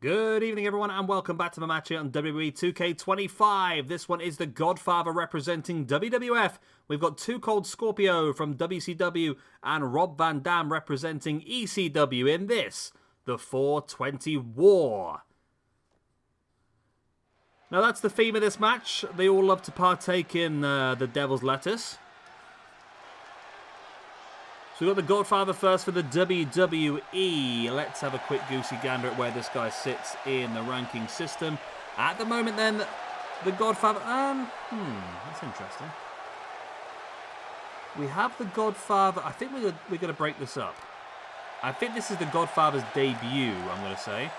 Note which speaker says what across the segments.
Speaker 1: Good evening, everyone, and welcome back to the match here on WWE 2K25. This one is the Godfather representing WWF. We've got two Cold Scorpio from WCW and Rob Van Dam representing ECW in this, the 420 War. Now, that's the theme of this match. They all love to partake in the Devil's Lettuce. So we've got the Godfather first for the WWE. Let's have a quick goosey gander at where this guy sits in the ranking system. At the moment then, the Godfather... that's interesting. We have the Godfather... I think we're going to break this up. I think this is the Godfather's debut, I'm going to say.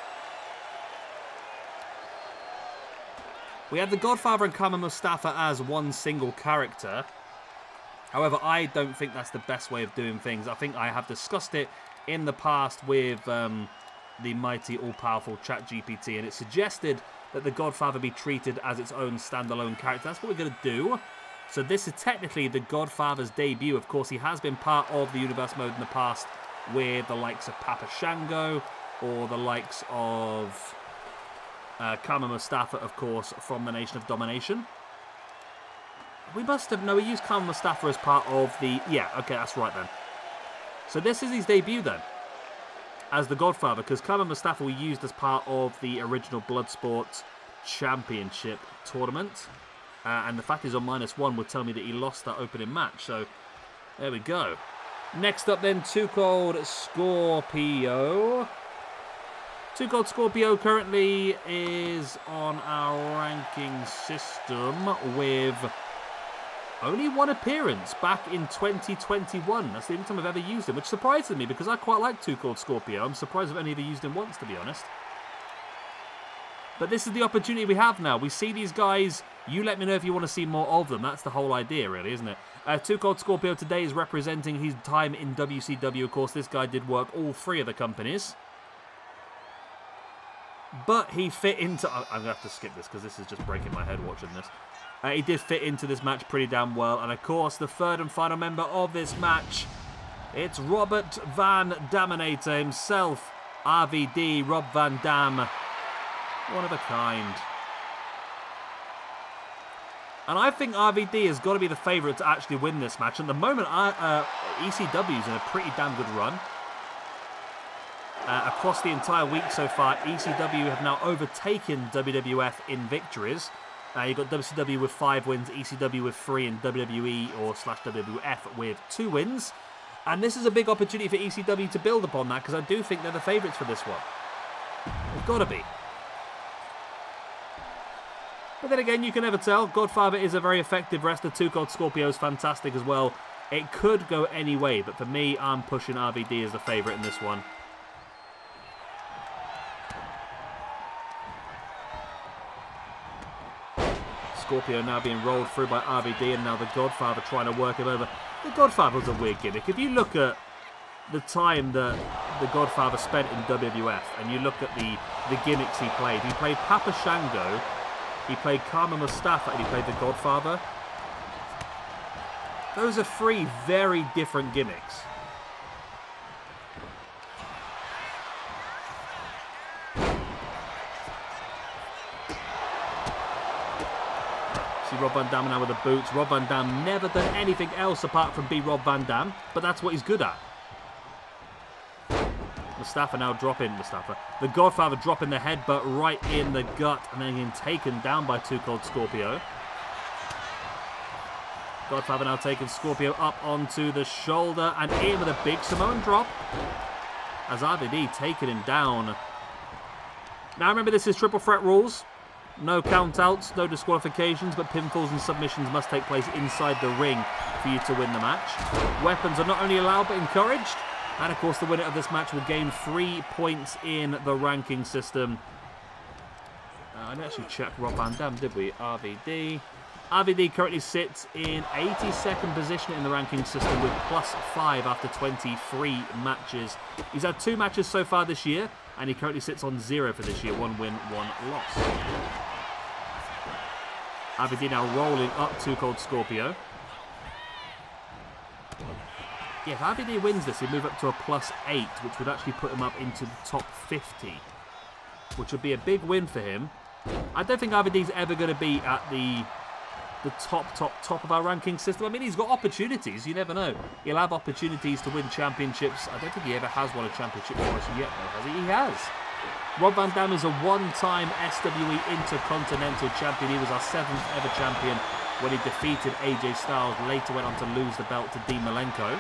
Speaker 1: We have the Godfather and Kama Mustafa as one single character. However, I don't think that's the best way of doing things. I think I have discussed it in the past with the mighty all-powerful ChatGPT, and it suggested that the Godfather be treated as its own standalone character. That's what we're going to do. So this is technically the Godfather's debut. Of course, he has been part of the Universe Mode in the past with the likes of Papa Shango or the likes of Kama Mustafa, of course, from the Nation of Domination. We must have... No, we used Kama Mustafa as part of the... Yeah, okay, that's right then. So this is his debut then, as the Godfather, because Kama Mustafa we used as part of the original Bloodsport Championship tournament. And the fact he's on -1 would tell me that he lost that opening match. So, there we go. Next up then, Two Cold Scorpio. Two Cold Scorpio currently is on our ranking system with... only one appearance back in 2021. That's the only time I've ever used him, which surprises me because I quite like Two Cold Scorpio. I'm surprised I've only ever used him once, to be honest. But this is the opportunity we have now. We see these guys. You let me know if you want to see more of them. That's the whole idea, really, isn't it? Two Cold Scorpio today is representing his time in WCW. Of course, this guy did work all three of the companies. But he fit into... I'm going to have to skip this because this is just breaking my head watching this. He did fit into this match pretty damn well. And of course, the third and final member of this match, it's Robert Van Daminator himself. RVD, Rob Van Dam. One of a kind. And I think RVD has got to be the favourite to actually win this match. At the moment, ECW is in a pretty damn good run. Across the entire week so far, ECW have now overtaken WWF in victories. You've got WCW with 5 wins, ECW with 3, and WWE or /WWF with 2 wins. And this is a big opportunity for ECW to build upon that, because I do think they're the favourites for this one. They've got to be. But then again, you can never tell. Godfather is a very effective wrestler. Two Cold Scorpio is fantastic as well. It could go any way, but for me, I'm pushing RVD as the favourite in this one. Scorpio now being rolled through by RVD, and now the Godfather trying to work him over. The Godfather was a weird gimmick. If you look at the time that the Godfather spent in WWF, and you look at the gimmicks he played Papa Shango, he played Kama Mustafa, and he played the Godfather. Those are 3 very different gimmicks. See Rob Van Dam now with the boots. Rob Van Dam never done anything else apart from be Rob Van Dam, but that's what he's good at. Mustafa now dropping the Godfather dropping the headbutt right in the gut, and then getting taken down by Two Cold Scorpio. Godfather now taking Scorpio up onto the shoulder and in with a big Samoan drop as RVD taking him down. Now remember, this is triple threat rules. No countouts, no disqualifications, but pinfalls and submissions must take place inside the ring for you to win the match. Weapons are not only allowed but encouraged. And of course the winner of this match will gain 3 points in the ranking system. I didn't actually check Rob Van Dam, did we? RVD. RVD currently sits in 82nd position in the ranking system with +5 after 23 matches. He's had 2 matches so far this year, and he currently sits on 0 for this year. 1 win, 1 loss. RVD now rolling up Two Cold Scorpio. Yeah, if RVD wins this, he'd move up to a +8, which would actually put him up into the top 50. which would be a big win for him. I don't think RVD's ever going to be at the top of our ranking system. I mean, he's got opportunities. You never know. He'll have opportunities to win championships. I don't think he ever has won a championship for us yet, though, has he? He has. Rob Van Dam is a one-time SWE Intercontinental Champion. He was our 7th ever champion when he defeated AJ Styles. Later went on to lose the belt to Dean Malenko.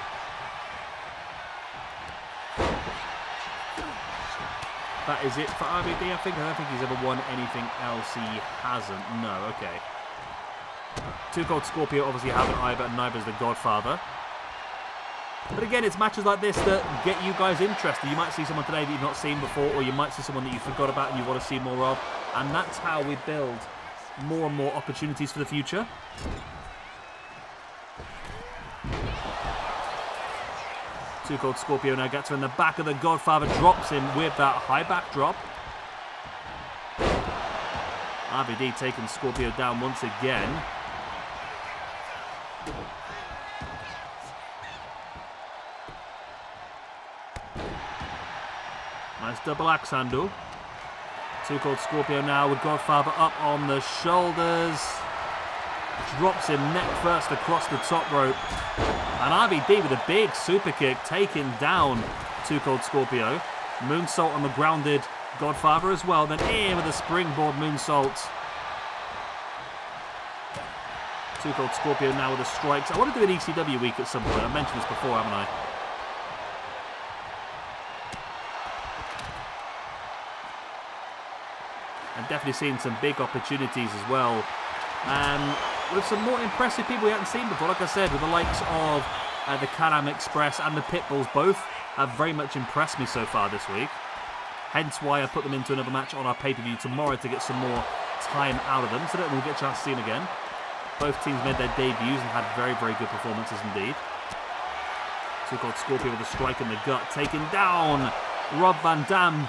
Speaker 1: That is it for RVD, I think. I don't think he's ever won anything else. He hasn't. No, okay. 2 Cold Scorpio obviously haven't either, and neither is the Godfather. But again, it's matches like this that get you guys interested. You might see someone today that you've not seen before, or you might see someone that you forgot about and you want to see more of. And that's how we build more and more opportunities for the future. Too Cold Scorpio now gets her in the back of the Godfather, drops him with that high back drop. RVD taking Scorpio down once again. Nice double axe handle. Too Cold Scorpio now with Godfather up on the shoulders. Drops him neck first across the top rope. And RVD with a big super kick taking down Too Cold Scorpio. Moonsault on the grounded Godfather as well. Then in with a springboard moonsault. Too Cold Scorpio now with the strikes. I want to do an ECW week at some point. I've mentioned this before, haven't I? And definitely seeing some big opportunities as well. With some more impressive people we haven't seen before. Like I said, with the likes of the Can-Am Express and the Pitbulls, both have very much impressed me so far this week. Hence why I put them into another match on our pay-per-view tomorrow to get some more time out of them, so that we'll get a chance to see them again. Both teams made their debuts and had very, very good performances indeed. Too Cold Scorpio with a strike in the gut, taking down Rob Van Dam,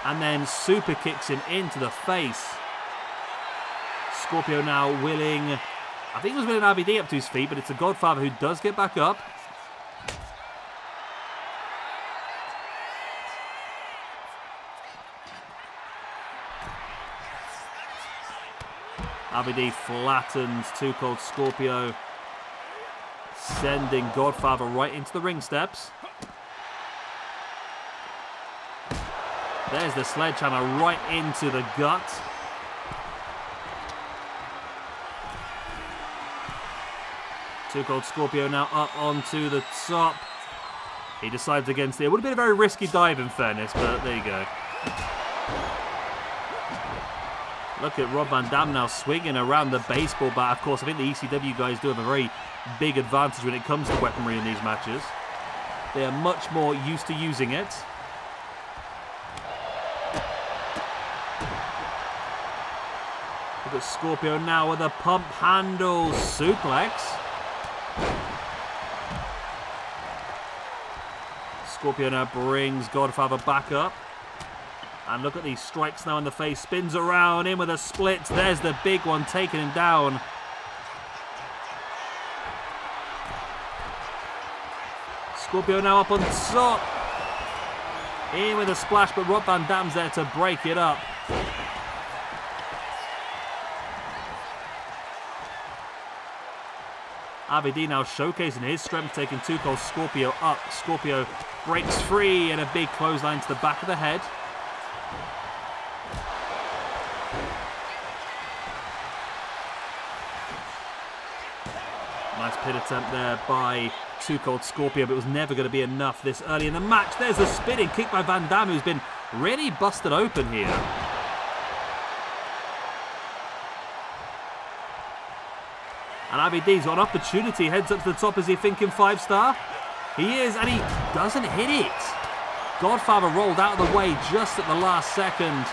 Speaker 1: and then super kicks him into the face. Scorpio now willing, I think he was willing RVD up to his feet, but it's the Godfather who does get back up. RVD flattens Too Cold Scorpio, sending Godfather right into the ring steps. There's the sledgehammer right into the gut. Too Cold Scorpio now up onto the top. He decides against it. It would have been a very risky dive in fairness, but there you go. Look at Rob Van Dam now swinging around the baseball bat. Of course, I think the ECW guys do have a very big advantage when it comes to weaponry in these matches. They are much more used to using it. Look at Scorpio now with a pump handle suplex. Scorpio now brings Godfather back up. And look at these strikes now in the face. Spins around, in with a split. There's the big one, taking him down. Scorpio now up on top. In with a splash, but Rob Van Dam's there to break it up. RVD now showcasing his strength, taking Too Cold Scorpio up. Scorpio breaks free and a big clothesline to the back of the head. Nice pin attempt there by Too Cold Scorpio, but it was never going to be enough this early in the match. There's a spinning kick by Van Dam, who's been really busted open here. And RVD's got an opportunity, heads up to the top. Is he thinking 5-star? He is, and he doesn't hit it. Godfather rolled out of the way just at the last second.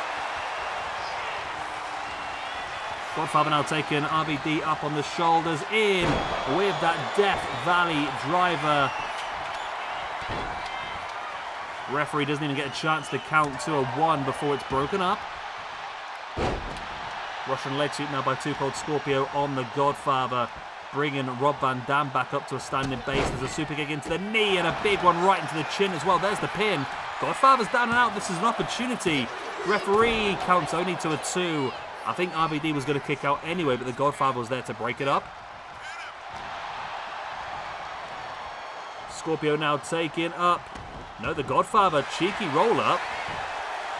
Speaker 1: Godfather now taking RVD up on the shoulders, in with that Death Valley driver. Referee doesn't even get a chance to count to a 1 before it's broken up. Russian leg sweep now by Too Cold Scorpio on the Godfather, bringing Rob Van Dam back up to a standing base. There's a super kick into the knee and a big one right into the chin as well. There's the pin Godfather's down and out. This is an opportunity. Referee counts only to a 2. I think RVD was going to kick out anyway, but the Godfather was there to break it up. Scorpio now taking up. No, the Godfather, cheeky roll-up.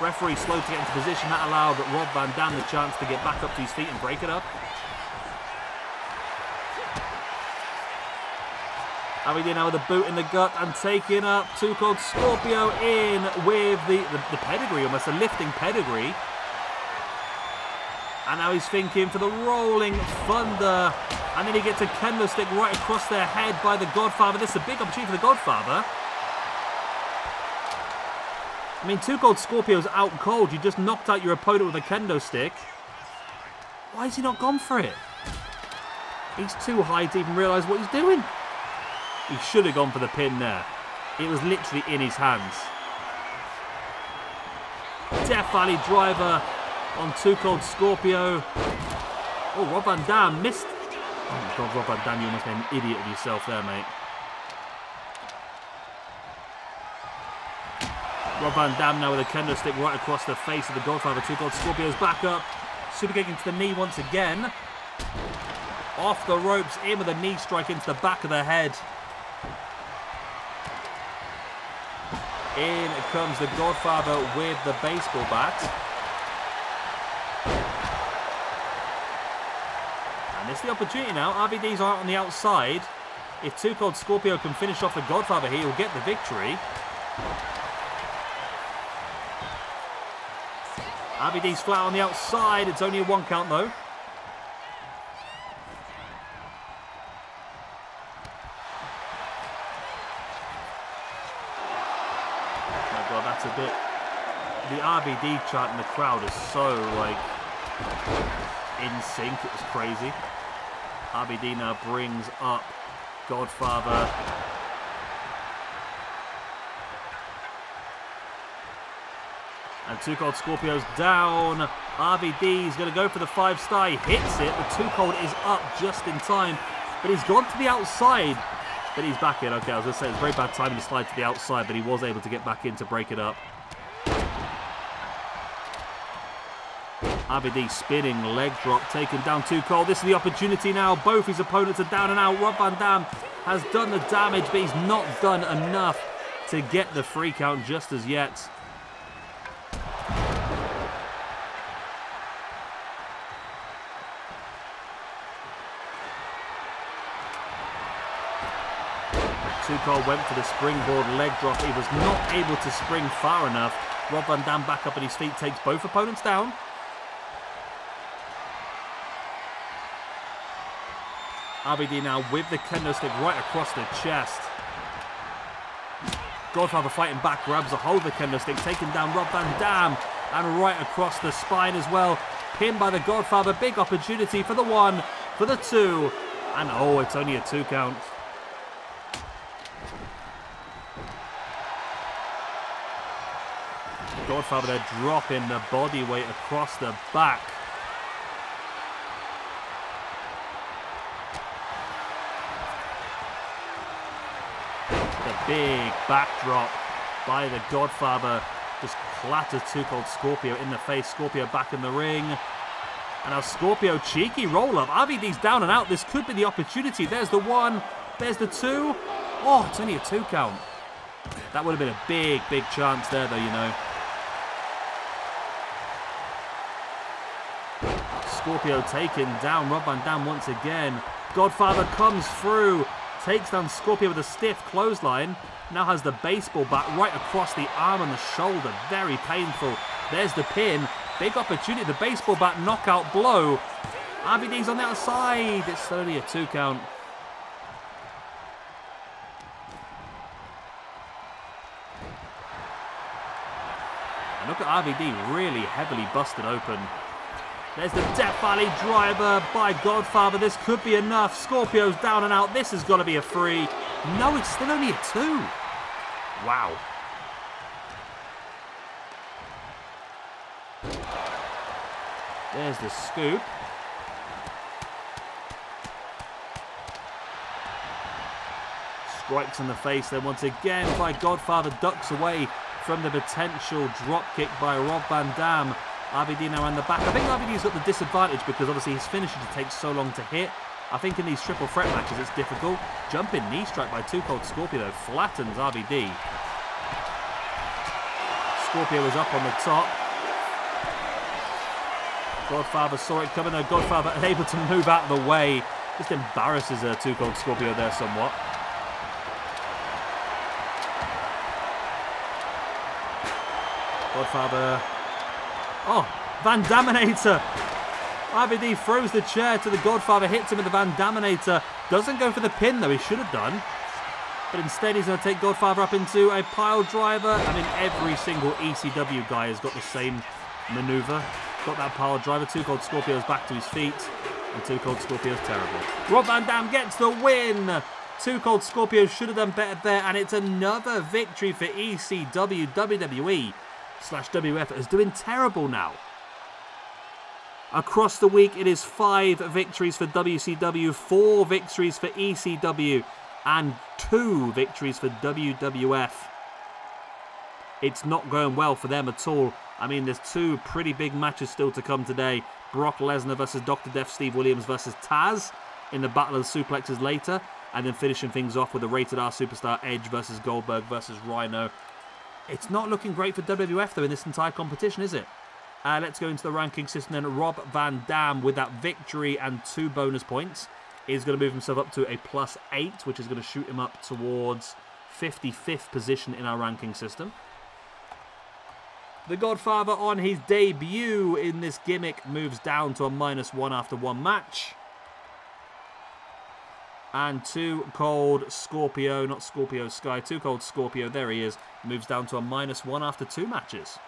Speaker 1: Referee slow to get into position. That allowed Rob Van Dam the chance to get back up to his feet and break it up. RVD now with a boot in the gut and taking up Cold Scorpio in with the pedigree, almost a lifting pedigree. And now he's thinking for the rolling thunder. And then he gets a kendo stick right across their head by the Godfather. This is a big opportunity for the Godfather. I mean, Cold Scorpio's out cold. You just knocked out your opponent with a kendo stick. Why has he not gone for it? He's too high to even realise what he's doing. He should have gone for the pin there. It was literally in his hands. Death Valley driver on Cold Scorpio. Oh, Rob Van Dam missed. Oh my God, Rob Van Dam, you almost made an idiot of yourself there, mate. Rob Van Dam now with a kendo stick right across the face of the Godfather. Cold Scorpio's back up. Super kick into the knee once again. Off the ropes, in with a knee strike into the back of the head. In comes the Godfather with the baseball bat. And it's the opportunity now. RVD's out on the outside. If Cold Scorpio can finish off the Godfather here, he'll get the victory. RVD's flat on the outside. It's only a 1 count though. That's a bit. The RVD chant in the crowd is so like in sync. It was crazy. RVD now brings up Godfather. And Cold Scorpio's down. RVD's going to go for the 5-star. He hits it. The Cold is up just in time, but he's gone to the outside. But he's back in. Okay, I was going to say it's very bad timing to slide to the outside, but he was able to get back in to break it up. RVD spinning, leg drop, taken down Cold. This is the opportunity now. Both his opponents are down and out. Rob Van Dam has done the damage, but he's not done enough to get the 3 count just as yet. Cold went for the springboard leg drop. He was not able to spring far enough. Rob Van Dam back up at his feet, takes both opponents down. RVD now with the kendo stick right across the chest. Godfather fighting back, grabs a hold of the kendo stick, taking down Rob Van Dam and right across the spine as well. Pinned by the Godfather. Big opportunity for the 1, for the 2, and oh, it's only a 2 count. Godfather there dropping the body weight across the back. The big backdrop by the Godfather just clatters Cold Scorpio in the face. Scorpio back in the ring. And now Scorpio, cheeky roll-up. RVD's down and out. This could be the opportunity. There's the 1. There's the 2. Oh, it's only a 2 count. That would have been a big, big chance there, though, you know. Scorpio taken down. Rob Van Dam once again. Godfather comes through. Takes down Scorpio with a stiff clothesline. Now has the baseball bat right across the arm and the shoulder. Very painful. There's the pin. Big opportunity. The baseball bat knockout blow. RVD's on the outside. It's only a 2 count. And look at RVD really heavily busted open. There's the Death Valley driver by Godfather. This could be enough. Scorpio's down and out. This has got to be a 3. No, it's still only a 2. Wow. There's the scoop. Strikes in the face then once again by Godfather. Ducks away from the potential drop kick by Rob Van Dam. RVD now around the back. I think RVD's got the disadvantage because obviously his finisher takes so long to hit. I think in these triple threat matches it's difficult. Jumping knee strike by 2 Cold Scorpio though flattens RVD. Scorpio is up on the top. Godfather saw it coming though. Godfather unable to move out of the way. Just embarrasses 2 Cold Scorpio there somewhat. Godfather. Oh, Van Daminator. RVD throws the chair to the Godfather, hits him with the Van Daminator. Doesn't go for the pin though, he should have done. But instead he's going to take Godfather up into a pile driver. I mean, every single ECW guy has got the same maneuver. Got that pile driver. 2 Cold Scorpio's back to his feet. And 2 Cold Scorpio's terrible. Rob Van Dam gets the win. 2 Cold Scorpio should have done better there. And it's another victory for ECW. WWE/WF is doing terrible now. Across the week, it is 5 victories for WCW, 4 victories for ECW, and 2 victories for WWF. It's not going well for them at all. I mean, there's 2 pretty big matches still to come today. Brock Lesnar versus Dr. Death Steve Williams versus Taz in the Battle of the Suplexes later. And then finishing things off with the Rated R Superstar Edge versus Goldberg versus Rhino. It's not looking great for WWF, though, in this entire competition, is it? Let's go into the ranking system then. Rob Van Dam, with that victory and 2 bonus points, is going to move himself up to a +8, which is going to shoot him up towards 55th position in our ranking system. The Godfather, on his debut in this gimmick, moves down to a -1 after 1 match. And 2 Cold Scorpio, not Scorpio Sky, 2 Cold Scorpio, there he is, moves down to a -1 after 2 matches.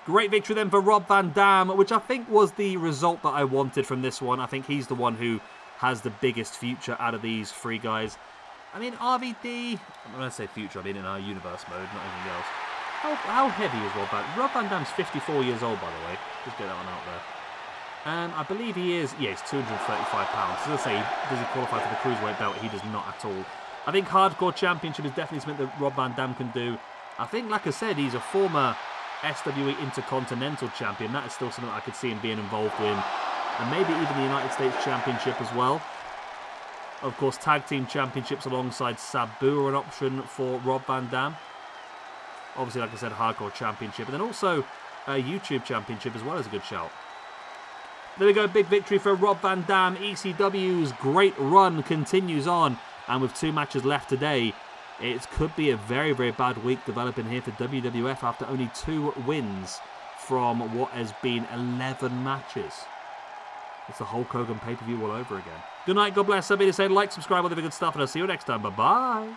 Speaker 1: Great victory then for Rob Van Dam, which I think was the result that I wanted from this one. I think he's the one who has the biggest future out of these 3 guys. I mean, RVD, when I say future, I mean in our universe mode, not anything else. How heavy is Rob Van Dam? Rob Van Dam's 54 years old, by the way. Just get that one out there. I believe he is, yeah, he's 235 pounds. As I say, does he qualify for the Cruiserweight belt? He does not at all. I think Hardcore Championship is definitely something that Rob Van Dam can do. I think, like I said, he's a former SWE Intercontinental Champion. That is still something that I could see him being involved in. And maybe even the United States Championship as well. Of course, Tag Team Championships alongside Sabu are an option for Rob Van Dam. Obviously, like I said, Hardcore Championship. And then also a YouTube Championship as well is a good shout. There we go, big victory for Rob Van Dam. ECW's great run continues on. And with 2 matches left today, it could be a very, very bad week developing here for WWF after only 2 wins from what has been 11 matches. It's the Hulk Hogan pay-per-view all over again. Good night, God bless. I'll be to say like, subscribe, all the good stuff, and I'll see you next time. Bye-bye.